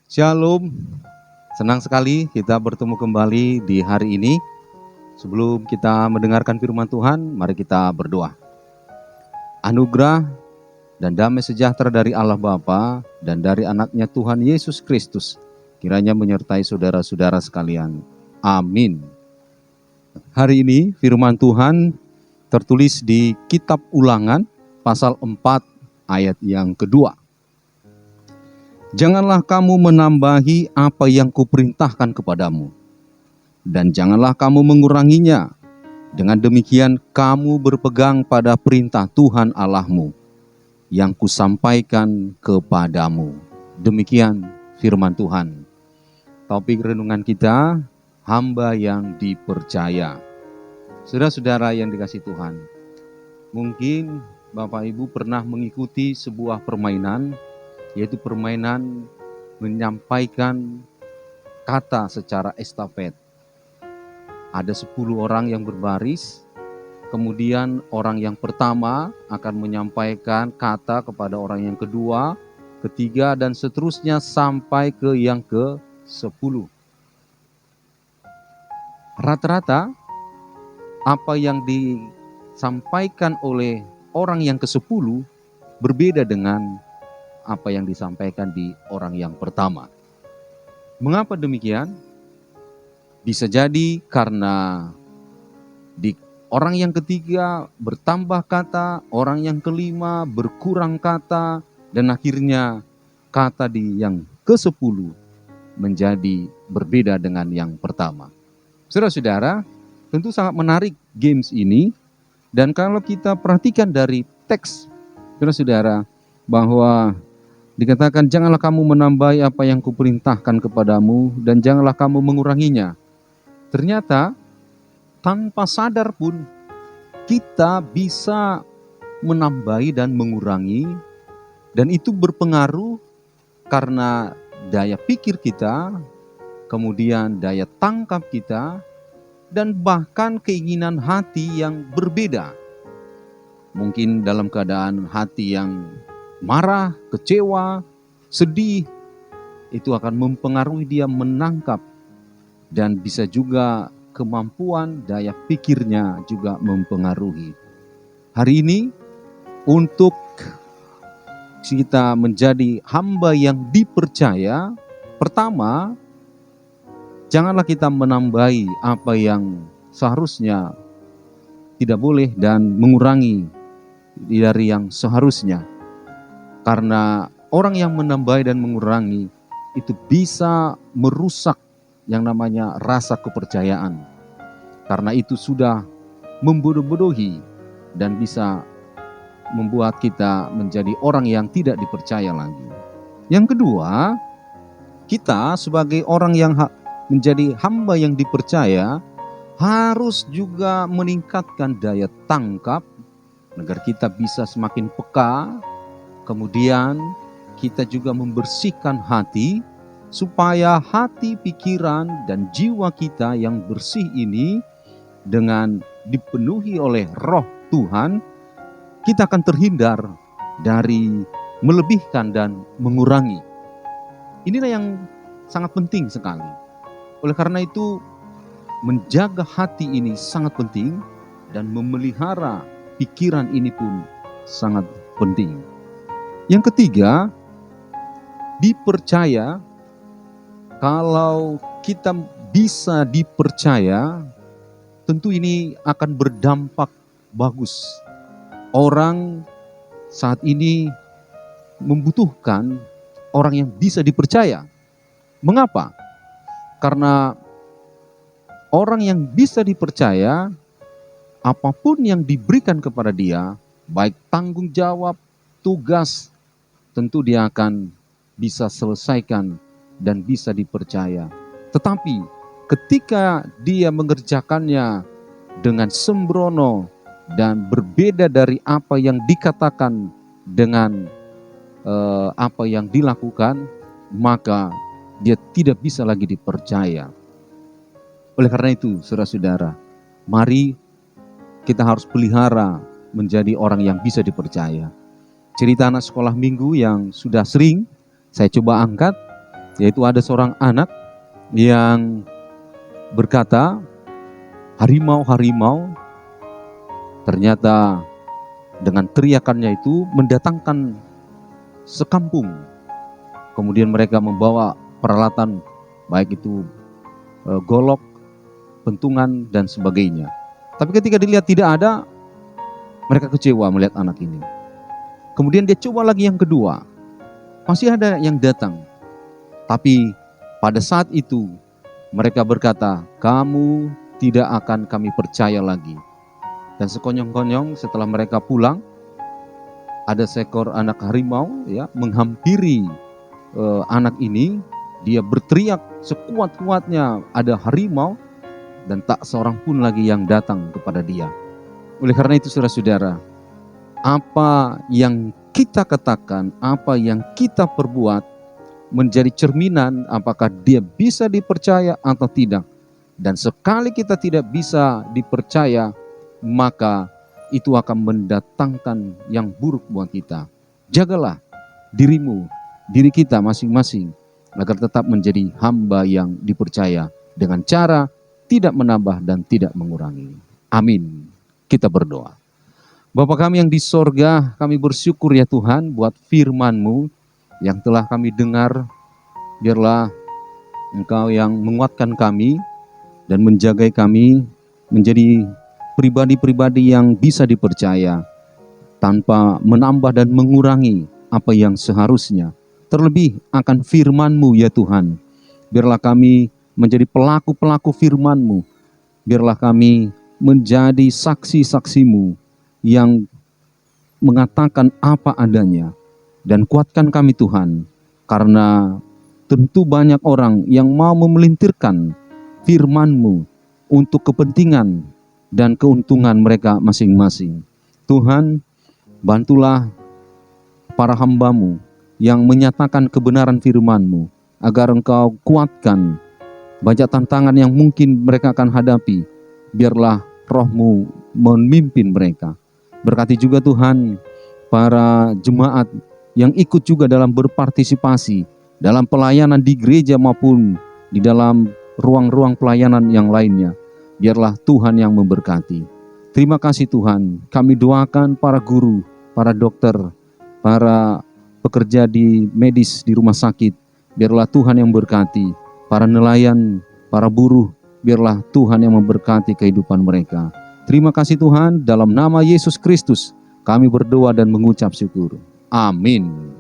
Shalom, senang sekali kita bertemu kembali di hari ini. Sebelum kita mendengarkan firman Tuhan, mari kita berdoa. Anugerah dan damai sejahtera dari Allah Bapa dan dari anaknya Tuhan Yesus Kristus kiranya menyertai saudara-saudara sekalian. Amin. Hari ini firman Tuhan tertulis di Kitab Ulangan pasal 4 ayat yang kedua. Janganlah kamu menambahi apa yang kuperintahkan kepadamu, dan janganlah kamu menguranginya. Dengan demikian kamu berpegang pada perintah Tuhan Allahmu yang kusampaikan kepadamu. Demikian firman Tuhan. Topik renungan kita, hamba yang dipercaya. Saudara-saudara yang dikasihi Tuhan, mungkin Bapak Ibu pernah mengikuti sebuah permainan, yaitu permainan menyampaikan kata secara estafet. Ada 10 orang yang berbaris, kemudian orang yang pertama akan menyampaikan kata kepada orang yang kedua, ketiga, dan seterusnya sampai ke yang ke-10. Rata-rata apa yang disampaikan oleh orang yang ke-10 berbeda dengan apa yang disampaikan di orang yang pertama. Mengapa demikian? Bisa jadi karena di orang yang ketiga bertambah kata, orang yang kelima berkurang kata, dan akhirnya kata di yang ke-10 menjadi berbeda dengan yang pertama. Saudara-saudara, tentu sangat menarik games ini, dan kalau kita perhatikan dari teks, saudara-saudara, bahwa dikatakan, janganlah kamu menambahi apa yang kuperintahkan kepadamu, dan janganlah kamu menguranginya. Ternyata, tanpa sadar pun, kita bisa menambahi dan mengurangi, dan itu berpengaruh karena daya pikir kita, kemudian daya tangkap kita, dan bahkan keinginan hati yang berbeda. Mungkin dalam keadaan hati yang marah, kecewa, sedih, itu akan mempengaruhi dia menangkap, dan bisa juga kemampuan daya pikirnya juga mempengaruhi. Hari ini untuk kita menjadi hamba yang dipercaya, pertama, janganlah kita menambahi apa yang seharusnya tidak boleh dan mengurangi dari yang seharusnya. Karena orang yang menambahi dan mengurangi itu bisa merusak yang namanya rasa kepercayaan. Karena itu sudah membodoh-bodohi dan bisa membuat kita menjadi orang yang tidak dipercaya lagi. Yang kedua, kita sebagai orang yang menjadi hamba yang dipercaya harus juga meningkatkan daya tangkap agar kita bisa semakin peka. Kemudian kita juga membersihkan hati supaya hati, pikiran, dan jiwa kita yang bersih ini dengan dipenuhi oleh Roh Tuhan, kita akan terhindar dari melebihkan dan mengurangi. Inilah yang sangat penting sekali. Oleh karena itu, menjaga hati ini sangat penting dan memelihara pikiran ini pun sangat penting. Yang ketiga, dipercaya. Kalau kita bisa dipercaya, tentu ini akan berdampak bagus. Orang saat ini membutuhkan orang yang bisa dipercaya. Mengapa? Karena orang yang bisa dipercaya, apapun yang diberikan kepada dia, baik tanggung jawab, tugas, tentu dia akan bisa selesaikan dan bisa dipercaya. Tetapi ketika dia mengerjakannya dengan sembrono dan berbeda dari apa yang dikatakan dengan apa yang dilakukan, maka dia tidak bisa lagi dipercaya. Oleh karena itu, saudara-saudara, mari kita harus pelihara menjadi orang yang bisa dipercaya. Cerita anak sekolah minggu yang sudah sering saya coba angkat, yaitu ada seorang anak yang berkata, harimau-harimau, ternyata dengan teriakannya itu mendatangkan sekampung. Kemudian mereka membawa peralatan, baik itu golok, pentungan, dan sebagainya. Tapi ketika dilihat tidak ada, mereka kecewa melihat anak ini. Kemudian dia coba lagi yang kedua, masih ada yang datang. Tapi pada saat itu mereka berkata, kamu tidak akan kami percaya lagi. Dan sekonyong-konyong setelah mereka pulang, ada seekor anak harimau ya menghampiri anak ini. Dia berteriak sekuat-kuatnya, ada harimau, dan tak seorang pun lagi yang datang kepada dia. Oleh karena itu saudara-saudara, apa yang kita katakan, apa yang kita perbuat menjadi cerminan apakah dia bisa dipercaya atau tidak. Dan sekali kita tidak bisa dipercaya, maka itu akan mendatangkan yang buruk buat kita. Jagalah dirimu, diri kita masing-masing, agar tetap menjadi hamba yang dipercaya dengan cara tidak menambah dan tidak mengurangi. Amin. Kita berdoa. Bapa kami yang di sorga, kami bersyukur ya Tuhan buat firman-Mu yang telah kami dengar. Biarlah Engkau yang menguatkan kami dan menjaga kami menjadi pribadi-pribadi yang bisa dipercaya tanpa menambah dan mengurangi apa yang seharusnya. Terlebih akan firman-Mu ya Tuhan. Biarlah kami menjadi pelaku-pelaku firman-Mu. Biarlah kami menjadi saksi-saksi-Mu yang mengatakan apa adanya. Dan kuatkan kami Tuhan, karena tentu banyak orang yang mau memelintirkan firman-Mu untuk kepentingan dan keuntungan mereka masing-masing. Tuhan, bantulah para hamba-Mu yang menyatakan kebenaran firman-Mu, agar Engkau kuatkan banyak tantangan yang mungkin mereka akan hadapi. Biarlah Roh-Mu memimpin mereka. Berkati juga Tuhan para jemaat yang ikut juga dalam berpartisipasi dalam pelayanan di gereja maupun di dalam ruang-ruang pelayanan yang lainnya. Biarlah Tuhan yang memberkati. Terima kasih Tuhan. Kami doakan para guru, para dokter, para pekerja di medis di rumah sakit. Biarlah Tuhan yang memberkati. Para nelayan, para buruh, biarlah Tuhan yang memberkati kehidupan mereka. Terima kasih Tuhan, dalam nama Yesus Kristus kami berdoa dan mengucap syukur. Amin.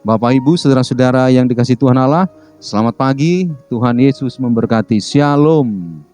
Bapak Ibu, saudara-saudara yang dikasihi Tuhan Allah, selamat pagi, Tuhan Yesus memberkati. Shalom.